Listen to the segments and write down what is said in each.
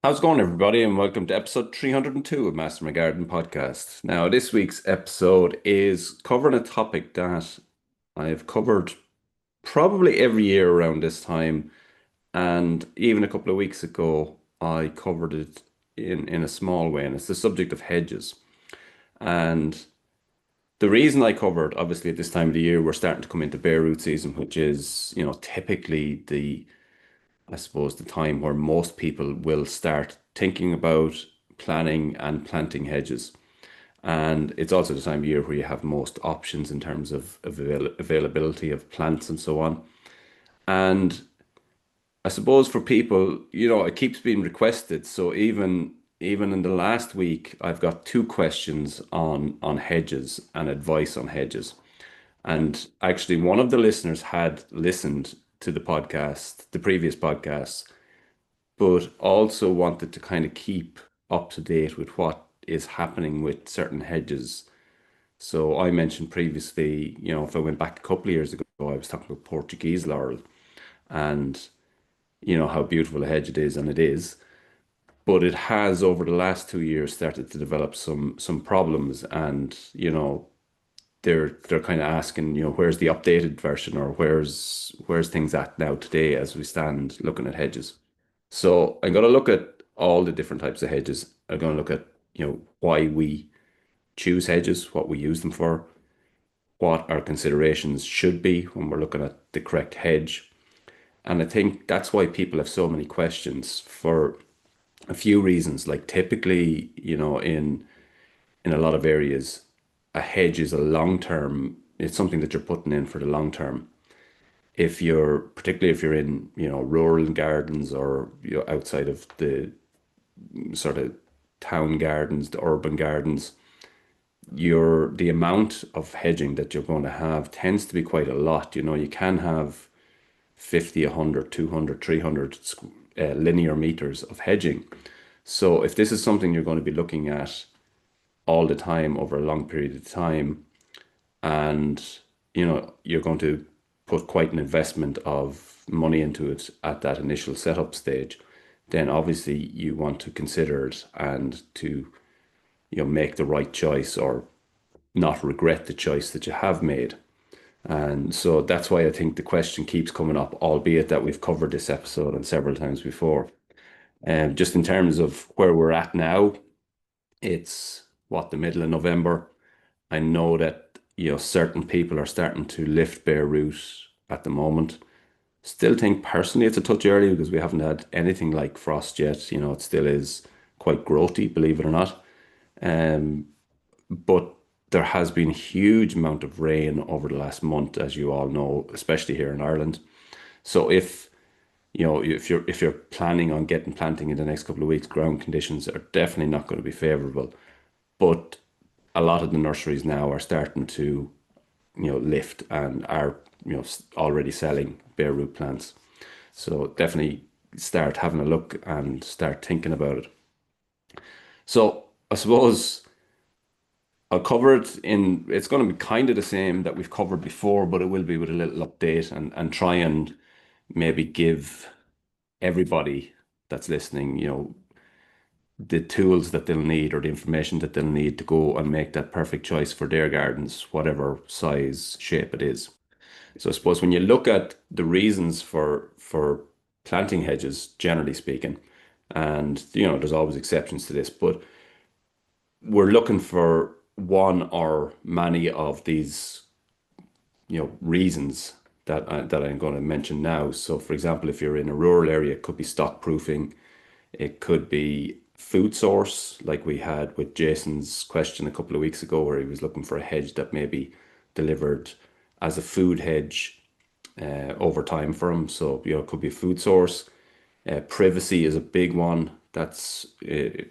How's it going, everybody, and welcome to episode 302 of Master My Garden podcast. Now, this week's episode is covering a topic that I've covered probably every year around this time, and even a couple of weeks ago, I covered it in a small way, and it's the subject of hedges. And the reason I covered, obviously, at this time of the year, we're starting to come into bare root season, which is, typically I suppose, the time where most people will start thinking about planning and planting hedges. And it's also the time of year where you have most options in terms of availability of plants and so on. And I suppose for people, it keeps being requested. So even in the last week, I've got two questions on hedges and advice on hedges. And actually, one of the listeners had listened to the podcast, the previous podcast, but also wanted to kind of keep up to date with what is happening with certain hedges. So I mentioned previously, if I went back a couple of years ago, I was talking about Portuguese laurel and how beautiful a hedge it is, and it is. But it has over the last 2 years started to develop some problems, and they're kind of asking, where's the updated version, or where's things at now today as we stand looking at hedges. So I'm going to look at all the different types of hedges. I'm going to look at, why we choose hedges, what we use them for, what our considerations should be when we're looking at the correct hedge. And I think that's why people have so many questions for a few reasons. Like typically, in a lot of areas, a hedge is a long term, it's something that you're putting in for the long term. Particularly if you're in, rural gardens, or outside of the sort of town gardens, the urban gardens, the amount of hedging that you're going to have tends to be quite a lot. You can have 50, 100, 200, 300 linear meters of hedging. So if this is something you're going to be looking at all the time over a long period of time, and you're going to put quite an investment of money into it at that initial setup stage, then obviously you want to consider it and to make the right choice, or not regret the choice that you have made. And so that's why I think the question keeps coming up, albeit that we've covered this episode and several times before. And just in terms of where we're at now, it's what, the middle of November. I know that certain people are starting to lift bare root at the moment. Still think personally it's a touch early because we haven't had anything like frost yet. It still is quite growthy, believe it or not. Um, but there has been a huge amount of rain over the last month, as you all know, especially here in Ireland. So if you're planning on getting planting in the next couple of weeks, ground conditions are definitely not going to be favourable. But a lot of the nurseries now are starting to, lift and are, already selling bare root plants. So definitely start having a look and start thinking about it. So I suppose I'll cover it's going to be kind of the same that we've covered before, but it will be with a little update, and try and maybe give everybody that's listening, the tools that they'll need, or the information that they'll need to go and make that perfect choice for their gardens, whatever size, shape it is. So I suppose when you look at the reasons for planting hedges, generally speaking, and there's always exceptions to this, but we're looking for one or many of these, reasons that I'm going to mention now. So, for example, if you're in a rural area, it could be stock proofing, it could be food source, like we had with Jason's question a couple of weeks ago, where he was looking for a hedge that maybe delivered as a food hedge over time for him. So, it could be a food source. Privacy is a big one. That's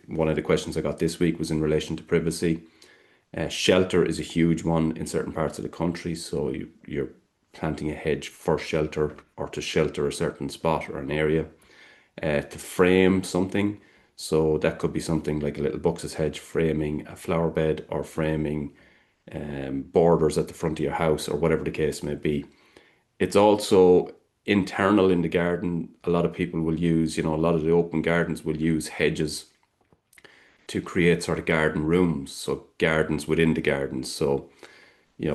one of the questions I got this week was in relation to privacy. Shelter is a huge one in certain parts of the country. So you're planting a hedge for shelter, or to shelter a certain spot or an area, to frame something. So that could be something like a little buxus hedge framing a flower bed, or framing borders at the front of your house, or whatever the case may be. It's also internal in the garden, a lot of people will use, a lot of the open gardens will use hedges to create sort of garden rooms, so gardens within the gardens. So,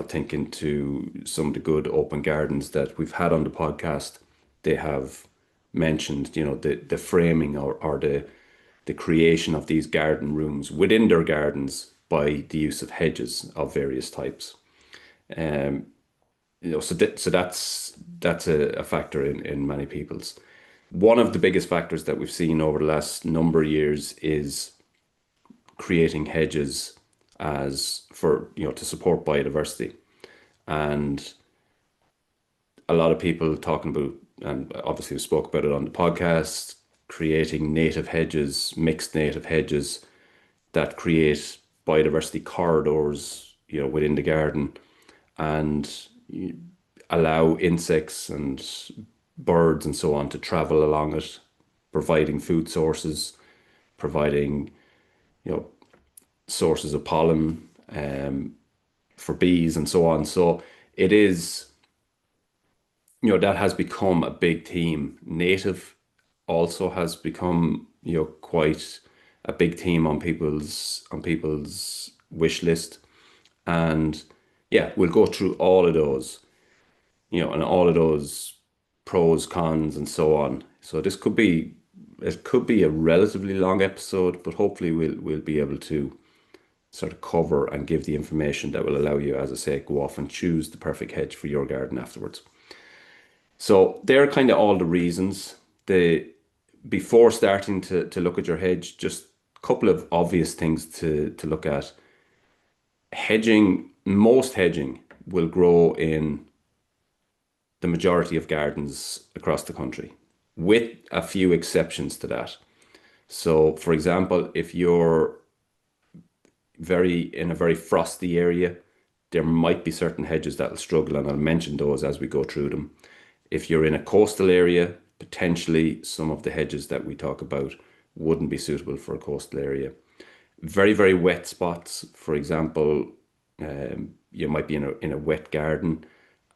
thinking to some of the good open gardens that we've had on the podcast, they have mentioned, the framing or the creation of these garden rooms within their gardens by the use of hedges of various types. Um, so that's a factor in many people's. One of the biggest factors that we've seen over the last number of years is creating hedges as for to support biodiversity, and a lot of people talking about, and obviously we spoke about it on the podcast, creating native hedges, mixed native hedges that create biodiversity corridors, within the garden, and allow insects and birds and so on to travel along it, providing food sources, providing, you know, sources of pollen for bees and so on. So it is, that has become a big theme. Native also has become, quite a big theme on people's wish list. And yeah, we'll go through all of those, and all of those pros, cons, and so on. So it could be a relatively long episode, but hopefully we'll be able to sort of cover and give the information that will allow you, as I say, go off and choose the perfect hedge for your garden afterwards. So they're kind of all the reasons. Before starting to look at your hedge, just a couple of obvious things to look at. Most hedging will grow in the majority of gardens across the country, with a few exceptions to that. So, for example, if you're in a very frosty area, there might be certain hedges that will struggle, and I'll mention those as we go through them. If you're in a coastal area, potentially some of the hedges that we talk about wouldn't be suitable for a coastal area. Very, very wet spots, for example, you might be in a wet garden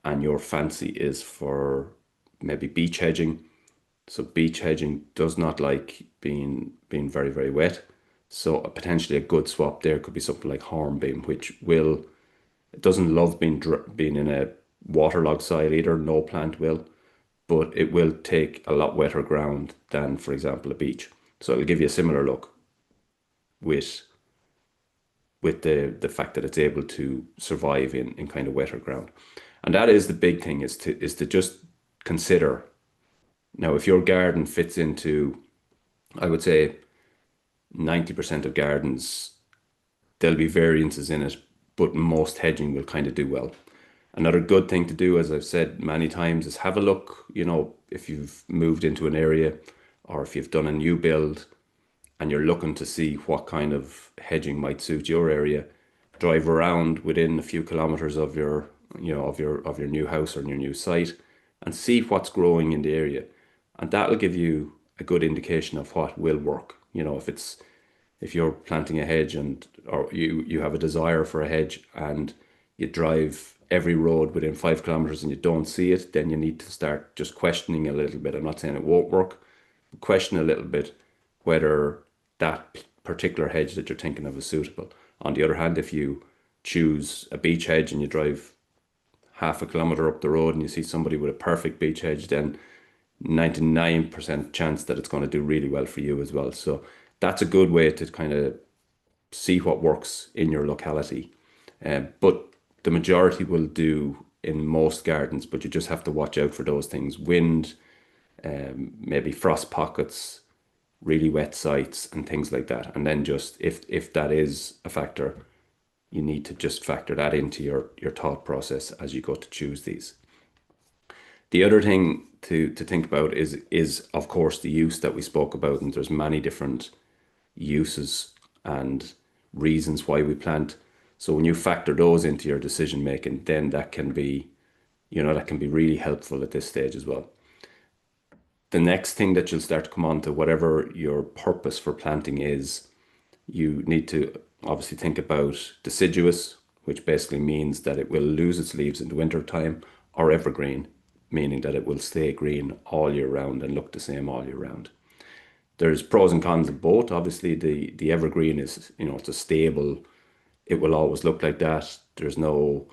and your fancy is for maybe beech hedging. So beech hedging does not like being very, very wet. So potentially a good swap there could be something like hornbeam, which it doesn't love being in a waterlogged soil either. No plant will, but it will take a lot wetter ground than, for example, a beech. So it'll give you a similar look with the fact that it's able to survive in kind of wetter ground. And that is the big thing, is to just consider. Now, if your garden fits into, I would say, 90% of gardens, there'll be variances in it, but most hedging will kind of do well. Another good thing to do, as I've said many times, is have a look, if you've moved into an area or if you've done a new build and you're looking to see what kind of hedging might suit your area, drive around within a few kilometers of your, of your new house or your new site, and see what's growing in the area. And that'll give you a good indication of what will work. If you're planting a hedge or you have a desire for a hedge and you drive every road within 5 kilometers and you don't see it, then you need to start just questioning a little bit. I'm not saying it won't work, but question a little bit whether that particular hedge that you're thinking of is suitable. On the other hand, if you choose a beech hedge and you drive half a kilometer up the road and you see somebody with a perfect beech hedge, then 99% chance that it's going to do really well for you as well. So that's a good way to kind of see what works in your locality. But the majority will do in most gardens, but you just have to watch out for those things: wind, maybe frost pockets, really wet sites, and things like that. And then just if that is a factor, you need to just factor that into your thought process as you go to choose these. The other thing to think about is of course the use that we spoke about, and there's many different uses and reasons why we plant. So when you factor those into your decision making, then that can be really helpful at this stage as well. The next thing that you'll start to come on to, whatever your purpose for planting is, you need to obviously think about deciduous, which basically means that it will lose its leaves in the winter time, or evergreen, meaning that it will stay green all year round and look the same all year round. There's pros and cons of both. Obviously, the evergreen is, it's a stable. It will always look like that. There's no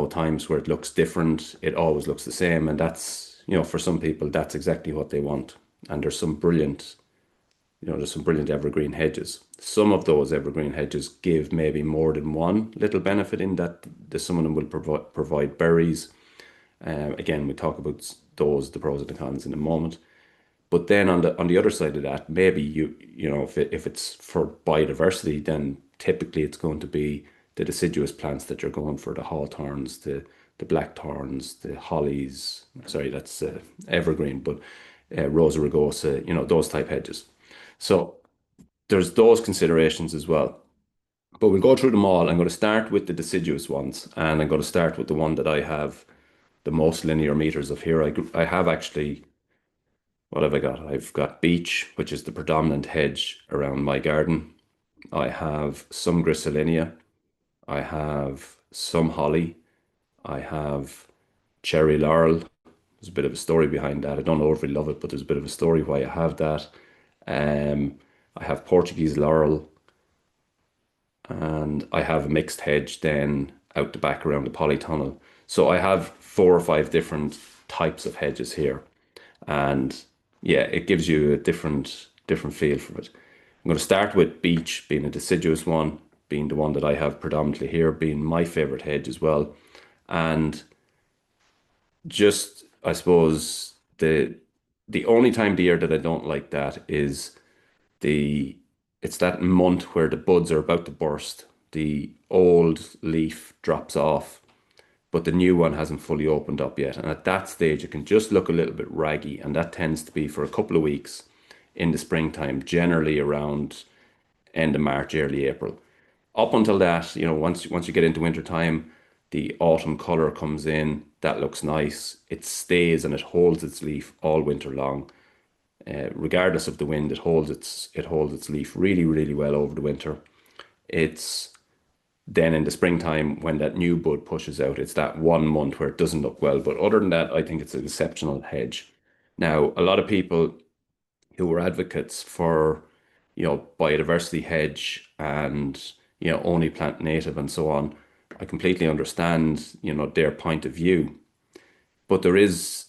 times where it looks different. It always looks the same, and that's, for some people, that's exactly what they want. And there's some brilliant evergreen hedges. Some of those evergreen hedges give maybe more than one little benefit in that some of them will provide berries. Again, we talk about those, the pros and the cons in a moment. But then on the other side of that, maybe if it's for biodiversity, then typically it's going to be the deciduous plants that you're going for, the hawthorns, the blackthorns, the hollies. Sorry, that's evergreen, but rosa rugosa, those type hedges. So there's those considerations as well. But we'll go through them all. I'm going to start with the deciduous ones, and I'm going to start with the one that I have the most linear meters of here. I have actually, what have I got? I've got beech, which is the predominant hedge around my garden. I have some griselinia. I have some holly. I have cherry laurel. There's a bit of a story behind that. I don't overly love it, but there's a bit of a story why I have that. Um, I have Portuguese laurel, and I have a mixed hedge then out the back around the polytunnel. So I have 4 or 5 different types of hedges here. And yeah, it gives you a different feel for it. I'm going to start with beech being a deciduous one, being the one that I have predominantly here, being my favorite hedge as well. And just, I suppose, the only time of the year that I don't like that is the it's that month where the buds are about to burst. The old leaf drops off, but the new one hasn't fully opened up yet. And at that stage, it can just look a little bit raggy, and that tends to be for a couple of weeks in the springtime, generally around end of March, early April. Up until that, once you get into winter time, the autumn color comes in. That looks nice. It stays and it holds its leaf all winter long. Regardless of the wind, it holds its leaf really, really well over the winter. It's then in the springtime when that new bud pushes out, it's that 1 month where it doesn't look well. But other than that, I think it's an exceptional hedge. Now, a lot of people who were advocates for, biodiversity hedge and, only plant native and so on, I completely understand, their point of view. But there is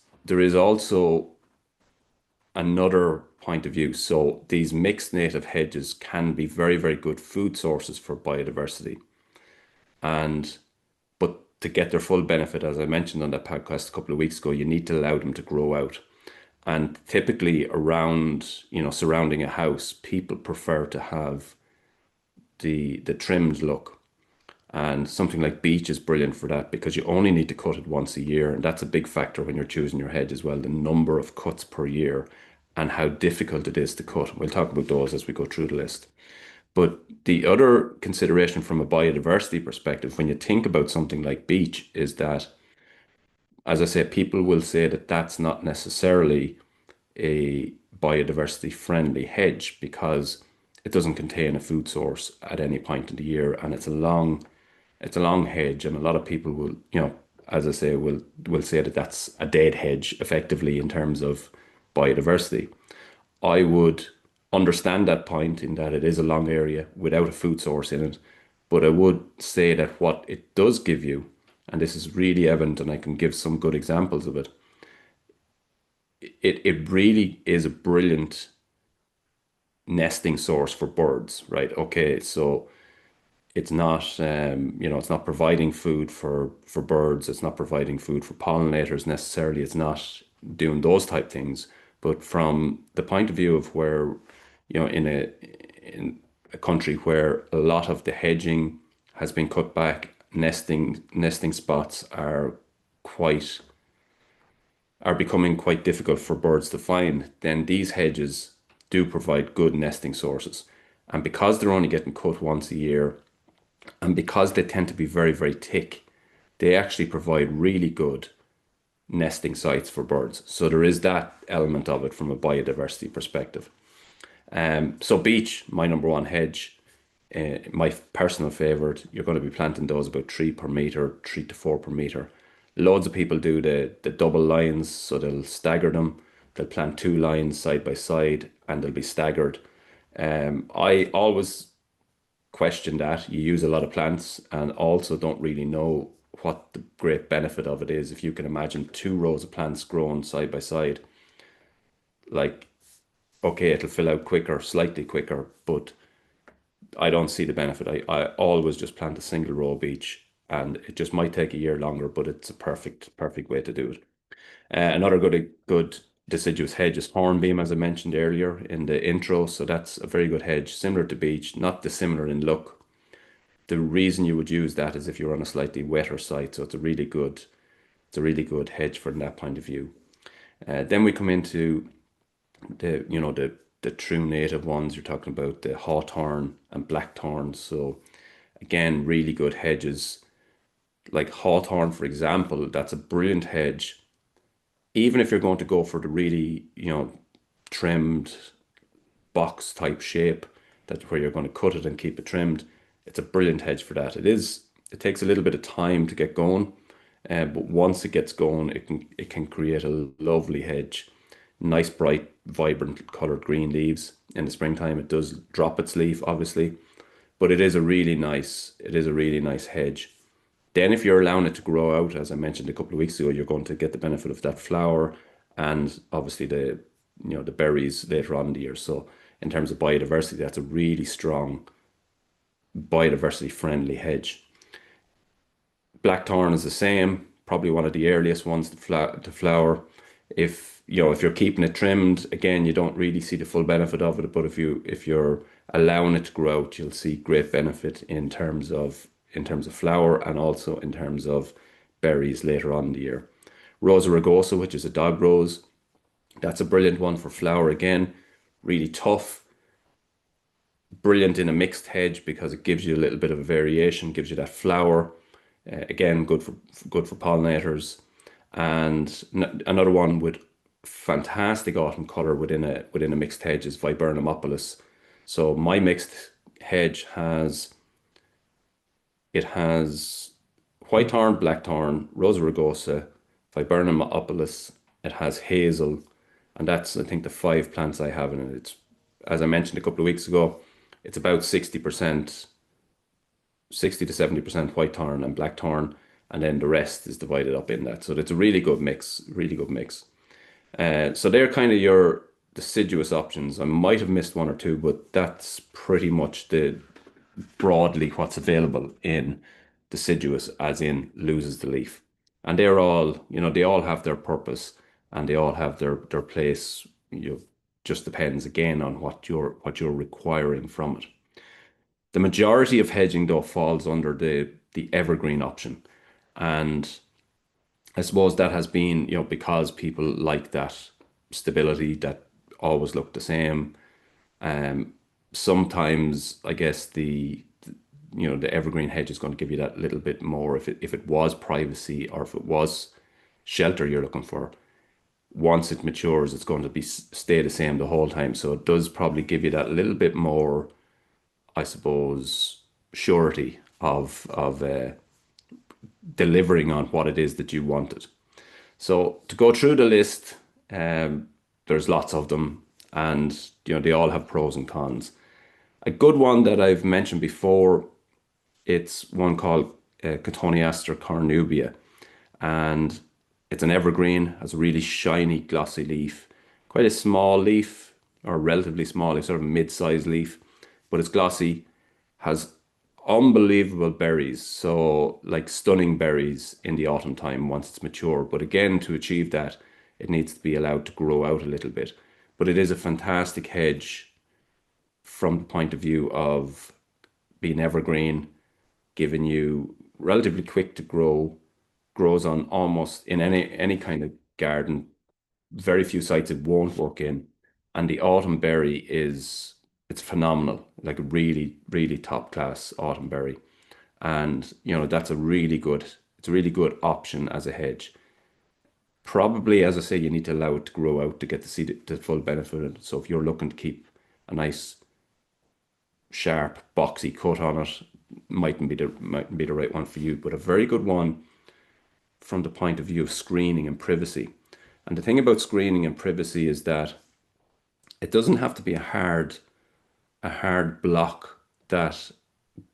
also another point of view. So these mixed native hedges can be very, very good food sources for biodiversity. And but to get their full benefit, as I mentioned on that podcast a couple of weeks ago, you need to allow them to grow out. And typically around, surrounding a house, people prefer to have the trimmed look. And something like beech is brilliant for that because you only need to cut it once a year. And that's a big factor when you're choosing your hedge as well, the number of cuts per year and how difficult it is to cut. We'll talk about those as we go through the list. But the other consideration from a biodiversity perspective, when you think about something like beech, is that, as I say, people will say that that's not necessarily a biodiversity friendly hedge because it doesn't contain a food source at any point in the year, and it's a long hedge, and a lot of people will, as I say, will say that that's a dead hedge effectively in terms of biodiversity. I would understand that point in that it is a long area without a food source in it, but I would say that what it does give you, and this is really evident, and I can give some good examples of it, it really is a brilliant nesting source for birds, right? Okay, so it's not providing food for birds. It's not providing food for pollinators necessarily. It's not doing those type things. But from the point of view of where, in a country where a lot of the hedging has been cut back, nesting spots quite are becoming quite difficult for birds to find, then these hedges do provide good nesting sources. And because they're only getting cut once a year, and because they tend to be very, very thick, they actually provide really good nesting sites for birds. So there is that element of it from a biodiversity perspective. So beech, my number one hedge, my personal favorite, you're going to be planting those about 3 per meter, 3 to 4 per meter. Loads of people do the double lines, so they'll stagger them. They'll plant two lines side by side and they'll be staggered. I always question that. You use a lot of plants and also don't really know what the great benefit of it is. If you can imagine two rows of plants growing side by side, like, okay, it'll fill out quicker, slightly quicker, but I don't see the benefit. I always just plant a single row of each, and it just might take a year longer, but it's a perfect way to do it. Another good deciduous hedge is hornbeam, as I mentioned earlier in the intro. So that's a very good hedge, similar to beech, not dissimilar in look. The reason you would use that is if you're on a slightly wetter site, so it's a really good hedge from that point of view. Then we come into the true native ones. You're talking about the hawthorn and blackthorn. So again, really good hedges. Like hawthorn, for example, that's a brilliant hedge. Even if you're going to go for the really, trimmed box type shape, that's where you're going to cut it and keep it trimmed. It's a brilliant hedge for that. It takes a little bit of time to get going, but once it gets going, it can create a lovely hedge. Nice, bright, vibrant colored green leaves. In the springtime, it does drop its leaf, obviously, but it is a really nice hedge. Then if you're allowing it to grow out, as I mentioned a couple of weeks ago, you're going to get the benefit of that flower and obviously the berries later on in the year. So in terms of biodiversity, that's a really strong biodiversity friendly hedge. Blackthorn is the same, probably one of the earliest ones to flower. If you're keeping it trimmed, again, you don't really see the full benefit of it. But if you're allowing it to grow out, you'll see great benefit in terms of flower and also in terms of berries later on in the year. Rosa rugosa, which is a dog rose, that's a brilliant one for flower again. Really tough, brilliant in a mixed hedge because it gives you a little bit of a variation, gives you that flower. Again, good for pollinators. And another one with fantastic autumn color within a mixed hedge is viburnum opulus. So my mixed hedge has whitethorn, blackthorn, rosa rugosa, viburnum opulus. It has hazel, and that's I think the five plants I have in it. It's as I mentioned a couple of weeks ago, it's about 60%, 60 to 70% whitethorn and blackthorn, and then the rest is divided up in that. So it's a really good mix, really good mix. So they're kind of your deciduous options. I might have missed one or two, but that's pretty much the broadly what's available in deciduous, as in loses the leaf. And they're all, they all have their purpose and they all have their place. Just depends again on what you're requiring from it. The majority of hedging though falls under the evergreen option. And I suppose that has been, because people like that stability that always look the same. Um, Sometimes I guess the evergreen hedge is going to give you that little bit more if it was privacy or if it was shelter you're looking for. Once it matures, it's going to stay the same the whole time. So it does probably give you that little bit more, I suppose, surety of delivering on what it is that you wanted. So to go through the list, there's lots of them, and they all have pros and cons. A good one that I've mentioned before, it's one called Cotoneaster cornubia, and it's an evergreen, has a really shiny, glossy leaf, quite a small leaf, or relatively small, it's sort of a mid-sized leaf, but it's glossy, has unbelievable berries, so like stunning berries in the autumn time once it's mature. But again, to achieve that, it needs to be allowed to grow out a little bit. But it is a fantastic hedge from the point of view of being evergreen, giving you relatively quick to grow, grows on almost in any kind of garden. Very few sites it won't work in. And the autumn berry it's phenomenal, like a really, really top class autumn berry. And that's it's a really good option as a hedge. Probably, as I say, you need to allow it to grow out to get to see the full benefit of it. So if you're looking to keep a nice sharp boxy cut on it, mightn't be the right one for you, but a very good one from the point of view of screening and privacy. And the thing about screening and privacy is that it doesn't have to be a hard block that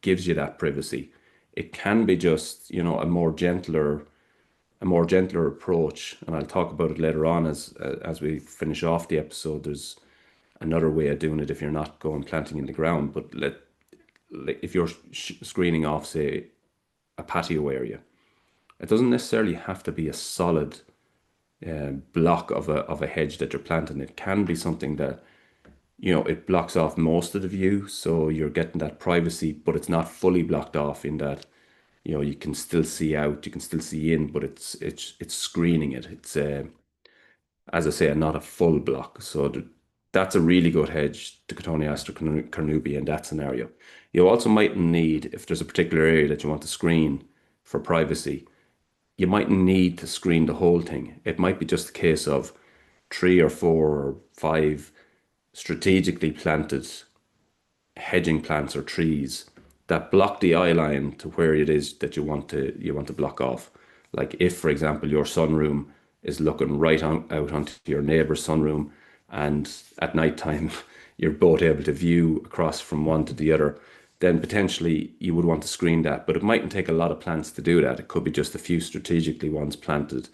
gives you that privacy. It can be just, you know, a more gentler approach, and I'll talk about it later on as we finish off the episode. There's another way of doing it if you're not going planting in the ground, but if you're screening off, say, a patio area, it doesn't necessarily have to be a solid block of a hedge that you're planting. It can be something that, you know, it blocks off most of the view, so you're getting that privacy, but it's not fully blocked off in that, you know, you can still see out, you can still see in, but it's screening it. It's as I say, not a full block. So that's a really good hedge, the Cotoneaster carnubia in that scenario. You also might need, if there's a particular area that you want to screen for privacy, you might need to screen the whole thing. It might be just a case of 3 or 4 or 5 strategically planted hedging plants or trees that block the eye line to where it is that you want to block off. Like if, for example, your sunroom is looking right out onto your neighbor's sunroom, and at night time you're both able to view across from one to the other, then potentially you would want to screen that. But it mightn't take a lot of plants to do that. It could be just a few strategically ones planted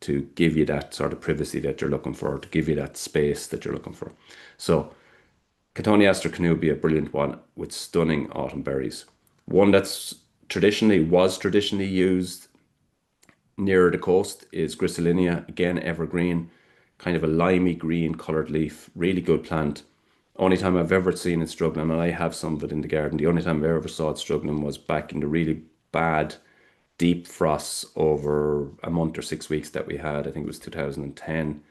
to give you that sort of privacy that you're looking for, to give you that space that you're looking for. So Cotoneaster carnubia, a brilliant one with stunning autumn berries. One that's traditionally used nearer the coast is Griselinia, again evergreen, kind of a limey green coloured leaf, really good plant. Only time I've ever seen it struggling, and I have some of it in the garden, the only time I ever saw it struggling was back in the really bad deep frosts over a month or 6 weeks that we had. I think it was 2010,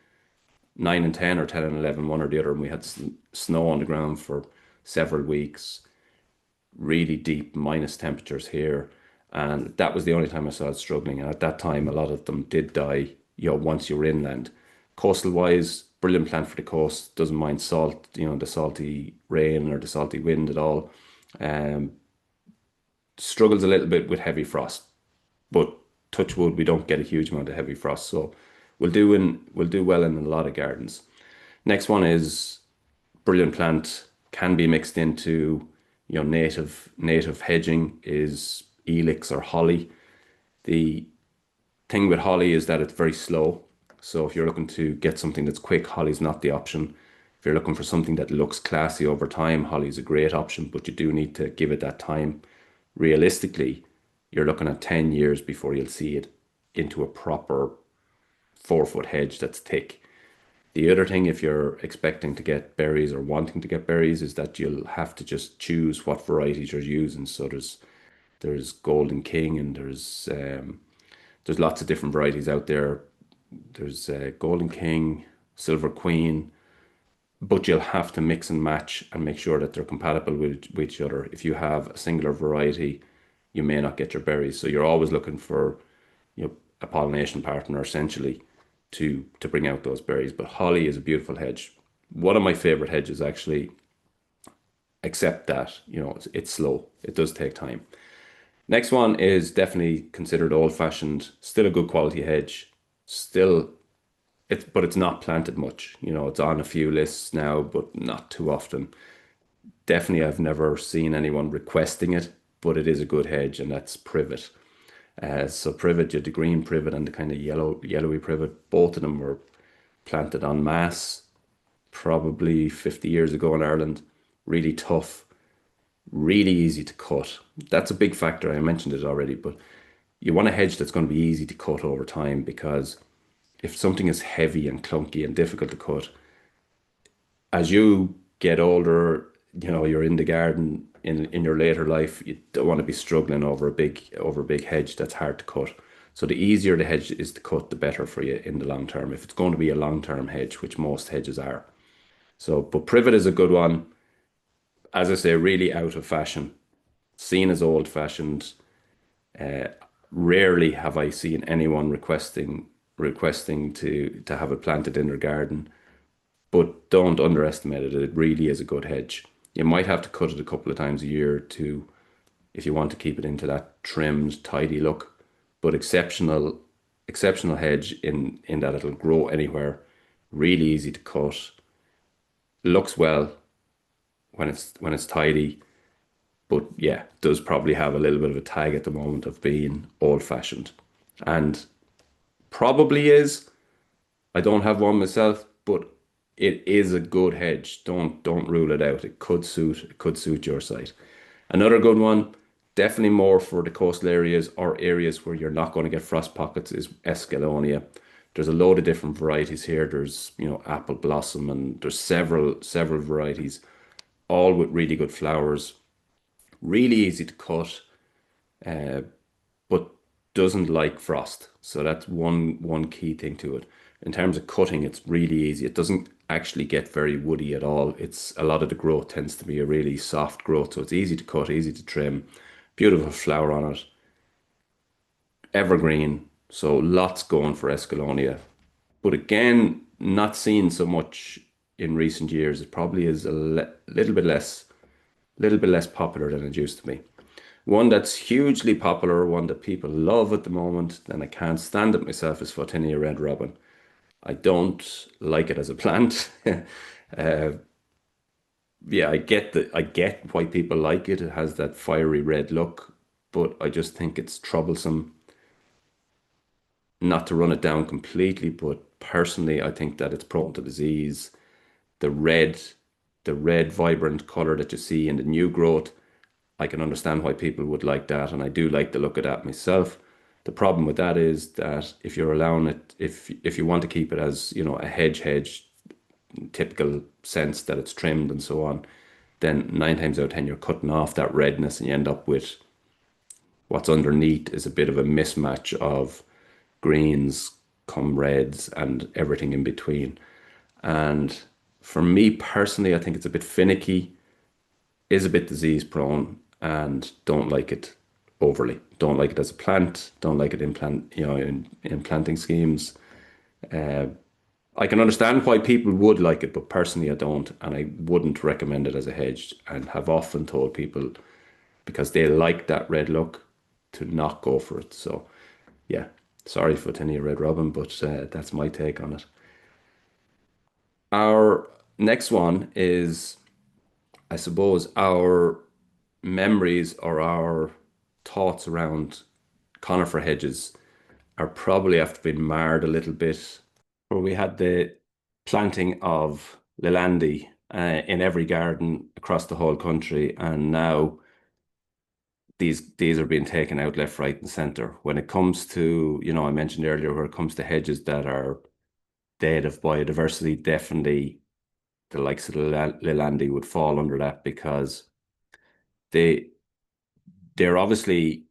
9 and 10 or 10 and 11, one or the other, and we had snow on the ground for several weeks, really deep minus temperatures here. And that was the only time I saw it struggling. And at that time, a lot of them did die, you know, once you were inland. Coastal wise, brilliant plant for the coast, doesn't mind salt, you know, the salty rain or the salty wind at all. Um, Struggles a little bit with heavy frost, but touch wood, we don't get a huge amount of heavy frost. So we'll do well in a lot of gardens. Next one is brilliant plant, can be mixed into, you know, native hedging is elix or holly. The thing with holly is that it's very slow. So if you're looking to get something that's quick, holly's not the option. If you're looking for something that looks classy over time, holly's a great option, but you do need to give it that time. Realistically, you're looking at 10 years before you'll see it into a proper 4 foot hedge that's thick. The other thing, if you're expecting to get berries or wanting to get berries, is that you'll have to just choose what varieties you're using. So there's Golden King, and there's lots of different varieties out there. There's Golden King, Silver Queen, but you'll have to mix and match and make sure that they're compatible with each other. If you have a singular variety, you may not get your berries. So you're always looking for, you know, a pollination partner essentially to bring out those berries. But holly is a beautiful hedge. One of my favorite hedges actually, except that, you know, it's slow. It does take time. Next one is definitely considered old-fashioned, still a good quality hedge. Still, but it's not planted much. You know, it's on a few lists now, but not too often. Definitely, I've never seen anyone requesting it, but it is a good hedge, and that's privet. So privet, you had the green privet and the kind of yellowy privet. Both of them were planted en masse, probably 50 years ago in Ireland. Really tough, really easy to cut. That's a big factor. I mentioned it already, but you want a hedge that's going to be easy to cut over time, because if something is heavy and clunky and difficult to cut, as you get older, you know, you're in the garden in your later life, you don't want to be struggling over a big hedge that's hard to cut. So the easier the hedge is to cut, the better for you in the long term, if it's going to be a long-term hedge, which most hedges are. So, but privet is a good one. As I say, really out of fashion, seen as old-fashioned. Uh, Rarely have I seen anyone requesting to have it planted in their garden, but don't underestimate it. It really is a good hedge. You might have to cut it a couple of times a year if you want to keep it into that trimmed, tidy look, but exceptional exceptional hedge in that it'll grow anywhere, really easy to cut, looks well when it's tidy, but yeah, does probably have a little bit of a tag at the moment of being old fashioned. And probably is. I don't have one myself, but it is a good hedge. Don't rule it out. It could suit your site. Another good one, definitely more for the coastal areas or areas where you're not going to get frost pockets, is Escalonia. There's a load of different varieties here. There's, apple blossom, and there's several varieties, all with really good flowers. Really easy to cut, but doesn't like frost. So that's one key thing to it. In terms of cutting, it's really easy. It doesn't actually get very woody at all. It's a lot of the growth tends to be a really soft growth, so it's easy to cut, easy to trim. Beautiful flower on it. Evergreen, so lots going for Escalonia. But again, not seen so much in recent years. It probably is little bit less popular than it used to be. One that's hugely popular, one that people love at the moment, and I can't stand it myself, is Photinia red robin. I don't like it as a plant. Yeah, I get why people like it. It has that fiery red look, but I just think it's troublesome. Not to run it down completely, but personally, I think that it's prone to disease. The red, the red vibrant color that you see in the new growth, I can understand why people would like that, and I do like the look of that myself. The problem with that is that if you're allowing it, if you want to keep it as, a hedge, typical sense that it's trimmed and so on, then nine times out of ten you're cutting off that redness, and you end up with what's underneath is a bit of a mismatch of greens come reds and everything in between. And for me personally, I think it's a bit finicky, is a bit disease prone, and don't like it overly. Don't like it as a plant. Don't like it in planting schemes. I can understand why people would like it, but personally I don't, and I wouldn't recommend it as a hedge, and have often told people because they like that red look to not go for it. So yeah, sorry for Tinea Red Robin, but that's my take on it. Our next one is, I suppose, our memories or our thoughts around conifer hedges are probably after being marred a little bit, where we had the planting of Lilandi in every garden across the whole country, and now these are being taken out left, right, and centre. When it comes to, I mentioned earlier, where it comes to hedges that are dead of biodiversity, definitely the likes of the Lilandi would fall under that, because they they're obviously,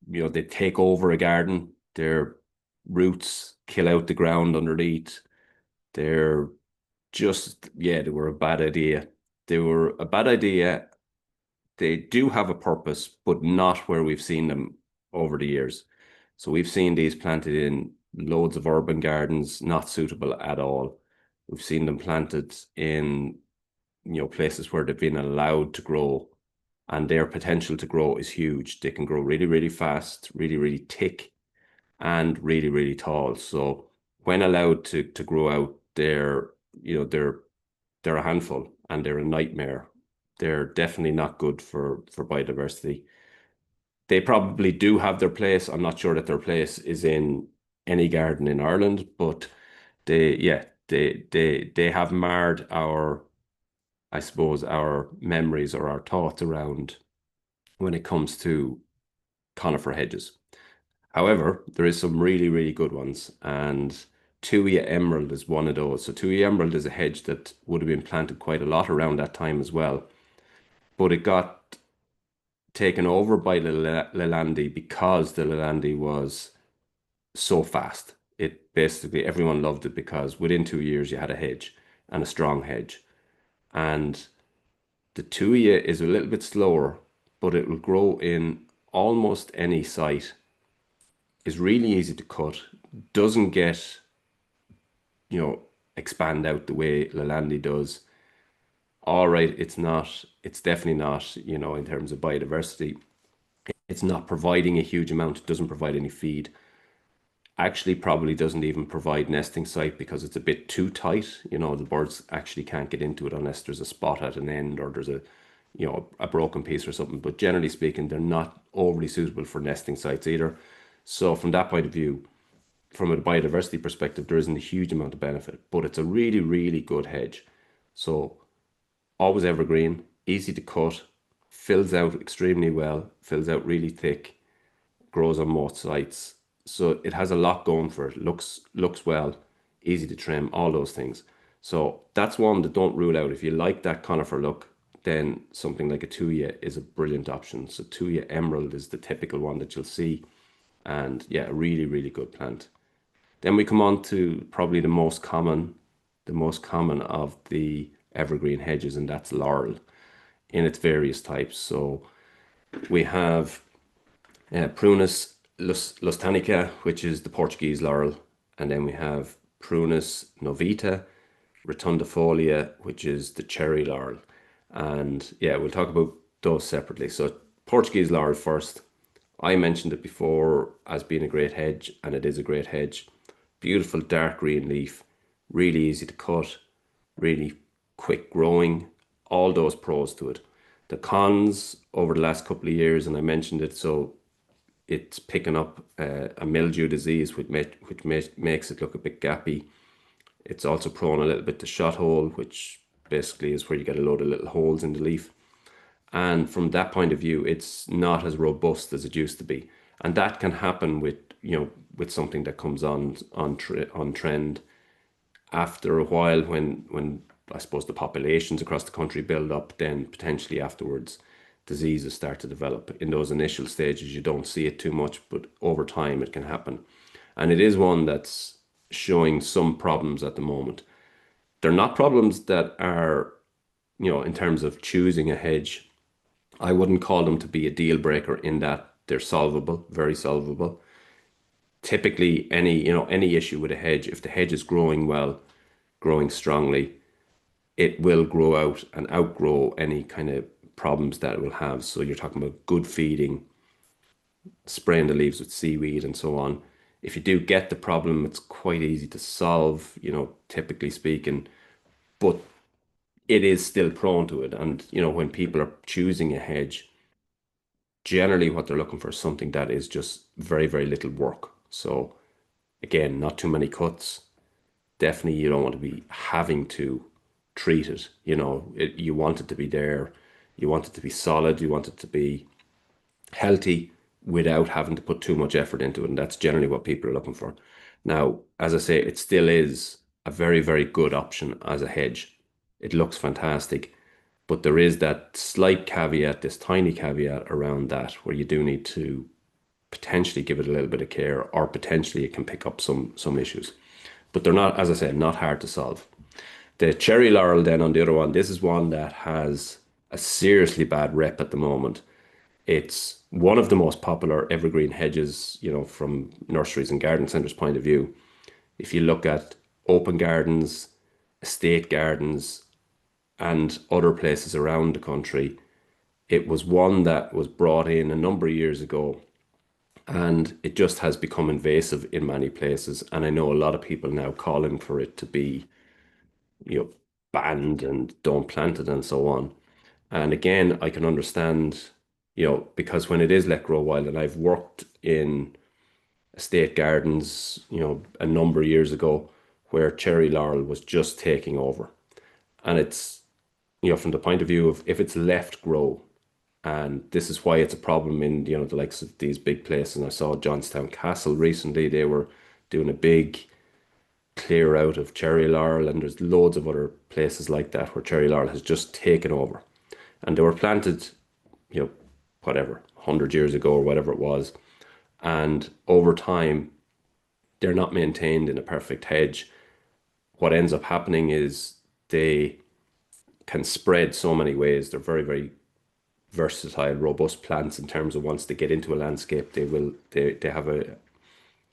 they take over a garden. Their roots kill out the ground underneath. They're just, yeah, they were a bad idea. They were a bad idea. They do have a purpose, but not where we've seen them over the years. So we've seen these planted in loads of urban gardens, not suitable at all. We've seen them planted in, places where they've been allowed to grow, and their potential to grow is huge. They can grow really, really fast, really, really thick, and really, really tall. So when allowed to grow out, they're a handful, and they're a nightmare. They're definitely not good for biodiversity. They probably do have their place. I'm not sure that their place is in any garden in Ireland, but yeah, they have marred our, I suppose, our memories or our thoughts around when it comes to conifer hedges. However, there is some really, really good ones, and Tuya Emerald is one of those. So Tuya Emerald is a hedge that would have been planted quite a lot around that time as well, but it got taken over by the Lilandi because the Lilandi was so fast. It basically, everyone loved it because within 2 years you had a hedge, and a strong hedge. And the Tuya is a little bit slower, but it will grow in almost any site, is really easy to cut, doesn't get, expand out the way Lalandi does. All right, it's definitely not, in terms of biodiversity, it's not providing a huge amount, it doesn't provide any feed. actually probably doesn't even provide nesting site because it's a bit too tight. You know, the birds actually can't get into it unless there's a spot at an end or there's a, you know, a broken piece or something. But generally speaking, they're not overly suitable for nesting sites either. So from that point of view, from a biodiversity perspective, there isn't a huge amount of benefit, but it's a really, really good hedge. So always evergreen, easy to cut, fills out extremely well, fills out really thick, grows on most sites. So it has a lot going for it. Looks well, easy to trim, all those things. So that's one that don't rule out. If you like that conifer look, then something like a Tuya is a brilliant option. So Tuya Emerald is the typical one that you'll see. And yeah, a really, really good plant. Then we come on to probably the most common of the evergreen hedges, and that's laurel in its various types. So we have Prunus lustanica, which is the Portuguese laurel, and then we have Prunus novita, rotundifolia, which is the cherry laurel. And yeah, we'll talk about those separately. So Portuguese laurel first. I mentioned it before as being a great hedge, and it is a great hedge. Beautiful dark green leaf, really easy to cut, really quick growing, all those pros to it. The cons over the last couple of years, and I mentioned it, so it's picking up a mildew disease, makes it look a bit gappy. It's also prone a little bit to shot hole, which basically is where you get a load of little holes in the leaf. And from that point of view, it's not as robust as it used to be. And that can happen with, you know, with something that comes on trend after a while when I suppose the populations across the country build up, then potentially afterwards diseases start to develop. In those initial stages, you don't see it too much, but over time it can happen. And it is one that's showing some problems at the moment. They're not problems that are, you know, in terms of choosing a hedge, I wouldn't call them to be a deal breaker in that they're solvable, very solvable. Typically, any issue with a hedge, if the hedge is growing well, growing strongly, it will grow out and outgrow any kind of problems that it will have. So you're talking about good feeding, spraying the leaves with seaweed and so on. If you do get the problem, it's quite easy to solve, you know, typically speaking, but it is still prone to it. And, you know, when people are choosing a hedge, generally what they're looking for is something that is just very, very little work. So again, not too many cuts. Definitely you don't want to be having to treat it. You know, you want it to be there. You want it to be solid. You want it to be healthy without having to put too much effort into it. And that's generally what people are looking for. Now, as I say, it still is a very, very good option as a hedge. It looks fantastic, but there is that slight caveat, this tiny caveat around that, where you do need to potentially give it a little bit of care, or potentially it can pick up some issues. But they're not, as I said, not hard to solve. The cherry laurel, then on the other one, this is one that has a seriously bad rep at the moment. It's one of the most popular evergreen hedges, you know, from nurseries and garden centers' point of view. If you look at open gardens, estate gardens, and other places around the country, it was one that was brought in a number of years ago, and it just has become invasive in many places. And I know a lot of people now calling for it to be, you know, banned and don't plant it and so on. And again, I can understand, you know, because when it is let grow wild, and I've worked in estate gardens, you know, a number of years ago, where cherry laurel was just taking over. And it's, you know, from the point of view of if it's left grow, and this is why it's a problem in, you know, the likes of these big places. And I saw Johnstown Castle recently, they were doing a big clear out of cherry laurel, and there's loads of other places like that where cherry laurel has just taken over. And they were planted, you know, whatever, 100 years ago or whatever it was. And over time, they're not maintained in a perfect hedge. What ends up happening is they can spread so many ways. They're very, very versatile, robust plants in terms of once they get into a landscape, they have an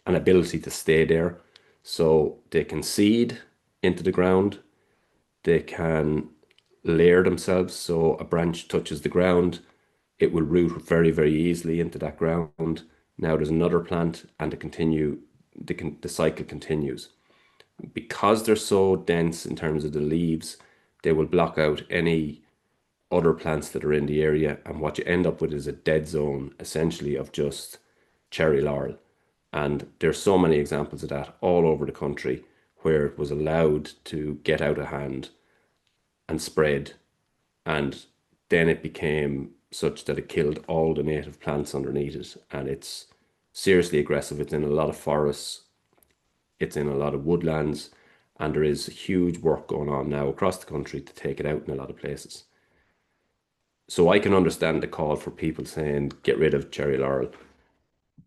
ability to stay there. So they can seed into the ground, they can layer themselves. So a branch touches the ground, it will root very, very easily into that ground. Now there's another plant and to continue the cycle continues. Because they're so dense in terms of the leaves, they will block out any other plants that are in the area, and what you end up with is a dead zone essentially of just cherry laurel. And there's so many examples of that all over the country where it was allowed to get out of hand and spread, and then it became such that it killed all the native plants underneath it. And it's seriously aggressive. It's in a lot of forests, it's in a lot of woodlands, and there is huge work going on now across the country to take it out in a lot of places. So I can understand the call for people saying get rid of cherry laurel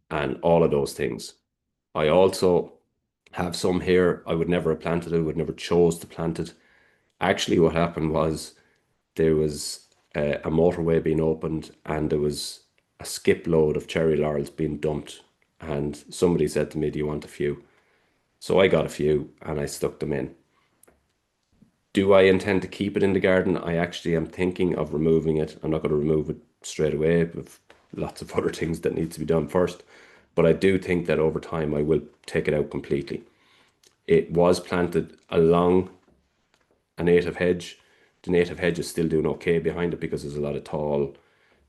and all of those things. I also have some here. I would never have planted it, I would never chose to plant it. Actually, what happened was there was a motorway being opened and there was a skip load of cherry laurels being dumped. And somebody said to me, do you want a few? So I got a few and I stuck them in. Do I intend to keep it in the garden? I actually am thinking of removing it. I'm not going to remove it straight away. With lots of other things that need to be done first. But I do think that over time I will take it out completely. It was planted along a native hedge. The native hedge is still doing okay behind it because there's a lot of tall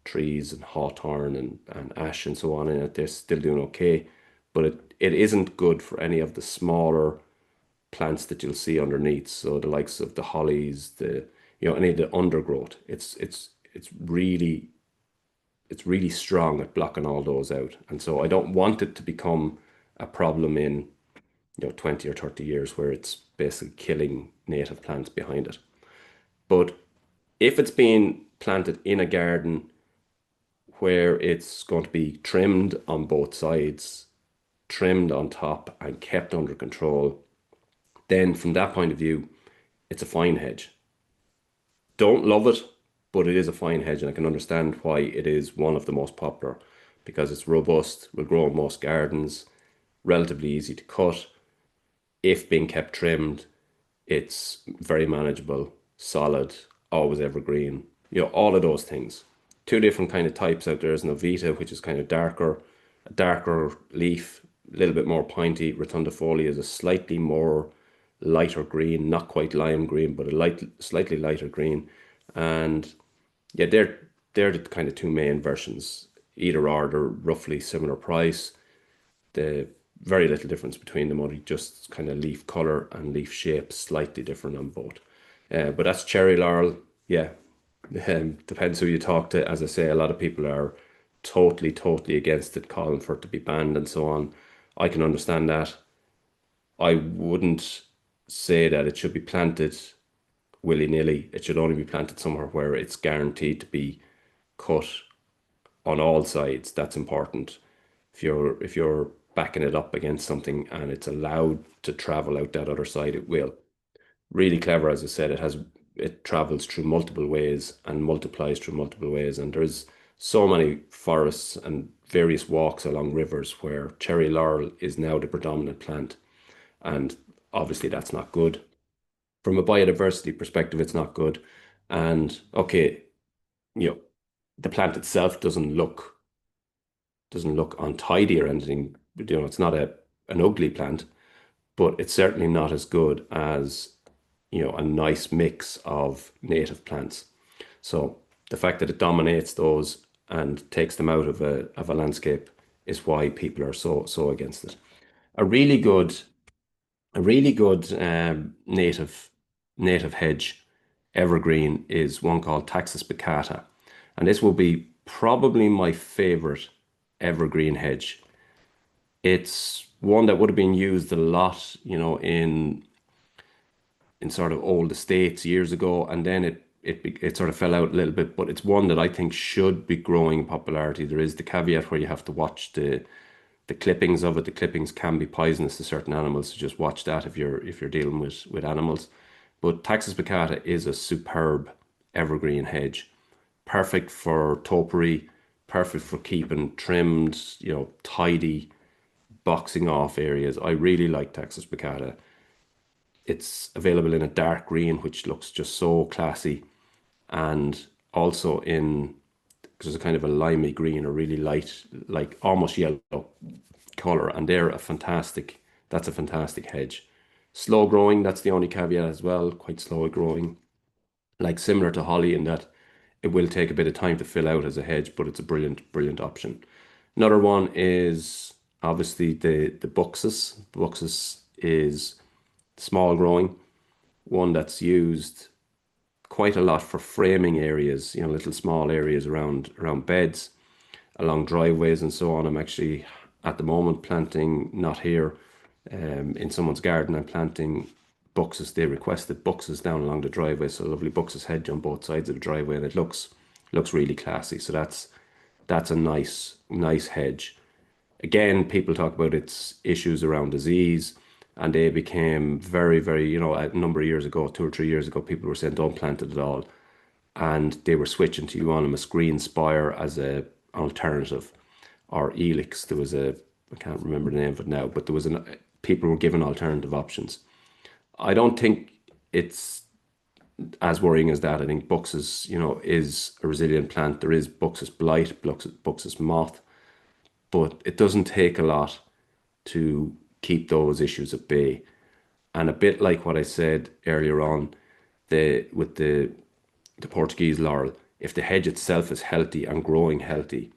trees and hawthorn and ash and so on in it. They're still doing okay. But it isn't good for any of the smaller plants that you'll see underneath. So the likes of the hollies, any of the undergrowth. It's really strong at blocking all those out. And so I don't want it to become a problem in 20 or 30 years where it's basically killing native plants behind it. But if it's being planted in a garden where it's going to be trimmed on both sides, trimmed on top and kept under control, then from that point of view, it's a fine hedge. Don't love it, but it is a fine hedge, and I can understand why it is one of the most popular because it's robust, will grow in most gardens, relatively easy to cut. If being kept trimmed, it's very manageable, solid, always evergreen, all of those things. Two different kind of types out there is Novita, which is kind of a darker leaf, a little bit more pointy. Rotundifolia is a slightly more lighter green, not quite lime green, but slightly lighter green. And yeah, they're the kind of two main versions. Either or, they're roughly similar price. The very little difference between them, only just kind of leaf color and leaf shape slightly different on both. But that's cherry laurel. Yeah, depends who you talk to. As I say, a lot of people are totally, totally against it, calling for it to be banned and so on. I can understand that. I wouldn't say that it should be planted willy-nilly. It should only be planted somewhere where it's guaranteed to be cut on all sides. That's important. If you're backing it up against something and it's allowed to travel out that other side, it will. Really clever, as I said, it travels through multiple ways and multiplies through multiple ways. And there's so many forests and various walks along rivers where cherry laurel is now the predominant plant. And obviously that's not good. From a biodiversity perspective, it's not good. And okay, you know, the plant itself doesn't look untidy or anything. It's not an ugly plant, but it's certainly not as good as a nice mix of native plants. So the fact that it dominates those and takes them out of a landscape is why people are so against it. A really good native hedge evergreen is one called Taxus baccata, and this will be probably my favorite evergreen hedge. It's one that would have been used a lot, in sort of old estates years ago, and then it sort of fell out a little bit. But it's one that I think should be growing in popularity. There is the caveat where you have to watch the clippings of it. The clippings can be poisonous to certain animals, so just watch that if you're dealing with animals. But Taxus baccata is a superb evergreen hedge, perfect for topiary, perfect for keeping trimmed, tidy, boxing off areas. I really like Taxus baccata. It's available in a dark green, which looks just so classy, and also in there's a kind of a limey green, a really light, like almost yellow color, and that's a fantastic hedge. Slow growing, that's the only caveat as well, quite slow growing. Like similar to holly in that it will take a bit of time to fill out as a hedge, but it's a brilliant option. Another one is obviously the buxus. Buxus is small growing, one that's used quite a lot for framing areas, little small areas around beds, along driveways and so on. I'm actually at the moment planting, not here, in someone's garden. I'm planting buxus. They requested buxus down along the driveway, so a lovely buxus hedge on both sides of the driveway, and it looks really classy. So that's a nice hedge. Again, people talk about its issues around disease, and they became very, a number of years ago, 2 or 3 years ago, people were saying don't plant it at all, and they were switching to euonymus green spire as a alternative, or elix. There was I can't remember the name of it now, but people were given alternative options. I don't think it's as worrying as that. I think buxus, is a resilient plant. There is buxus blight, buxus moth, but it doesn't take a lot to keep those issues at bay. And a bit like what I said earlier on, with the Portuguese laurel, if the hedge itself is healthy and growing healthy,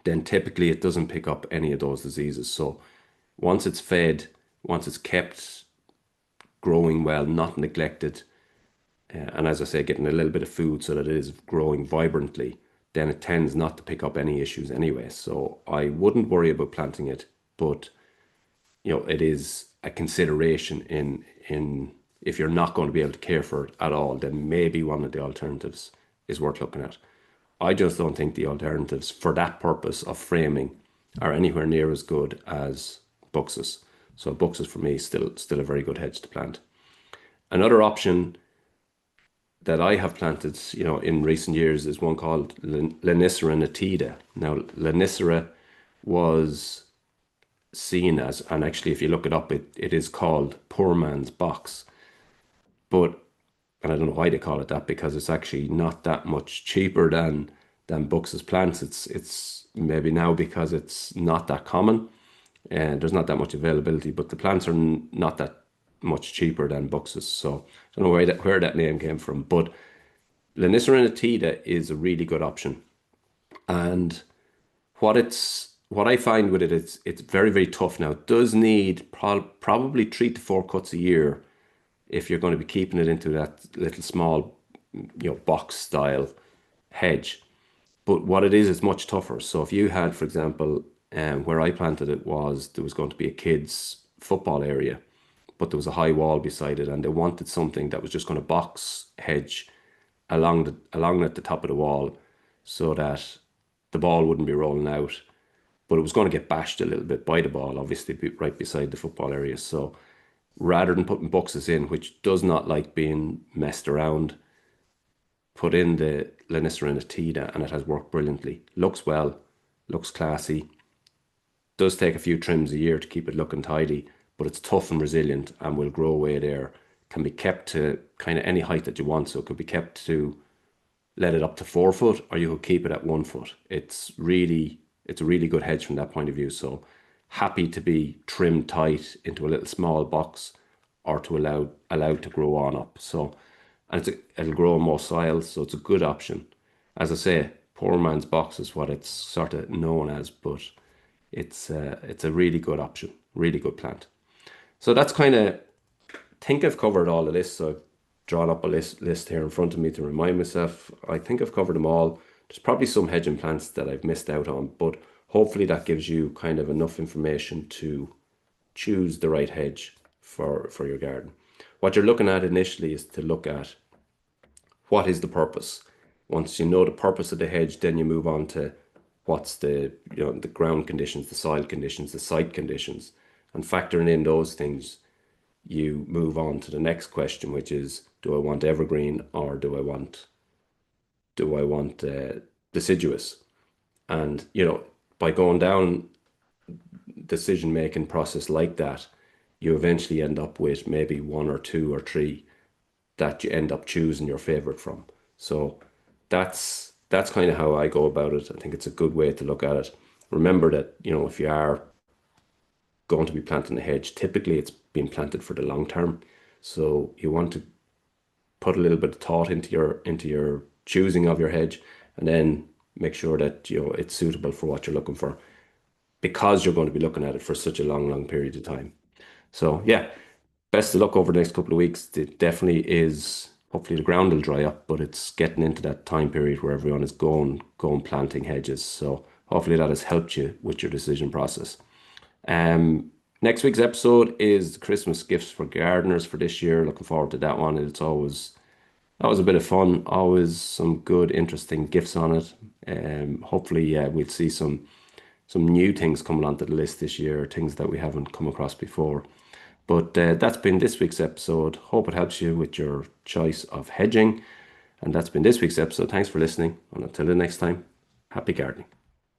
then typically it doesn't pick up any of those diseases. So once it's fed, once it's kept growing well, not neglected, and as I say, getting a little bit of food so that it is growing vibrantly, then it tends not to pick up any issues anyway. So I wouldn't worry about planting it, but it is a consideration in if you're not going to be able to care for it at all, then maybe one of the alternatives is worth looking at. I just don't think the alternatives for that purpose of framing are anywhere near as good as buxus. So buxus for me is still a very good hedge to plant. Another option that I have planted, in recent years is one called Lonicera nitida. Now, Lonicera was seen as, and actually if you look it up, it is called poor man's box. But, and I don't know why they call it that, because it's actually not that much cheaper than buxus plants. It's maybe now because it's not that common and there's not that much availability, but the plants are not that much cheaper than buxus. So I don't know where that name came from, but Lonicera nitida is a really good option. And what I find with it, it's very tough. Now it does need probably 3 to 4 cuts a year if you're going to be keeping it into that little small, box style hedge. But what it is, it's much tougher. So if you had, for example, where I planted it there was going to be a kids' football area, but there was a high wall beside it, and they wanted something that was just going to box hedge along at the top of the wall, so that the ball wouldn't be rolling out, but it was going to get bashed a little bit by the ball, obviously, right beside the football area. So rather than putting buxus in, which does not like being messed around, put in the Lonicera nitida, and it has worked brilliantly. Looks well, looks classy. Does take a few trims a year to keep it looking tidy, but it's tough and resilient and will grow away there. Can be kept to kind of any height that you want. So it could be kept to let it up to 4 foot, or you could keep it at 1 foot. It's a really good hedge from that point of view. So happy to be trimmed tight into a little small box, or to allowed to grow on up. So, and it'll grow in most soils, so it's a good option. As I say, poor man's box is what it's sort of known as, but it's a really good option, really good plant. So that's kind of, think I've covered all of this. So I've drawn up a list here in front of me to remind myself. I think I've covered them all. There's probably some hedging plants that I've missed out on, but hopefully that gives you kind of enough information to choose the right hedge for your garden. What you're looking at initially is to look at what is the purpose. Once you know the purpose of the hedge, then you move on to what's the ground conditions, the soil conditions, the site conditions, and factoring in those things, you move on to the next question, which is, do I want evergreen, or do I want deciduous? And by going down decision making process like that, you eventually end up with maybe 1 or 2 or 3 that you end up choosing your favorite from. So that's kind of how I go about it. I think it's a good way to look at it. Remember that if you are going to be planting a hedge, typically it's been planted for the long term. So you want to put a little bit of thought into your choosing of your hedge, and then make sure that it's suitable for what you're looking for, because you're going to be looking at it for such a long period of time. So yeah, best of luck over the next couple of weeks. It definitely is. Hopefully the ground will dry up, but it's getting into that time period where everyone is going planting hedges. So hopefully that has helped you with your decision process. Next week's episode is the Christmas gifts for gardeners for this year. Looking forward to that one. It's always That was a bit of fun. Always some good, interesting gifts on it. Hopefully, yeah, we'll see some new things coming onto the list this year, things that we haven't come across before. But that's been this week's episode. Hope it helps you with your choice of hedging. And that's been this week's episode. Thanks for listening. And until the next time, happy gardening.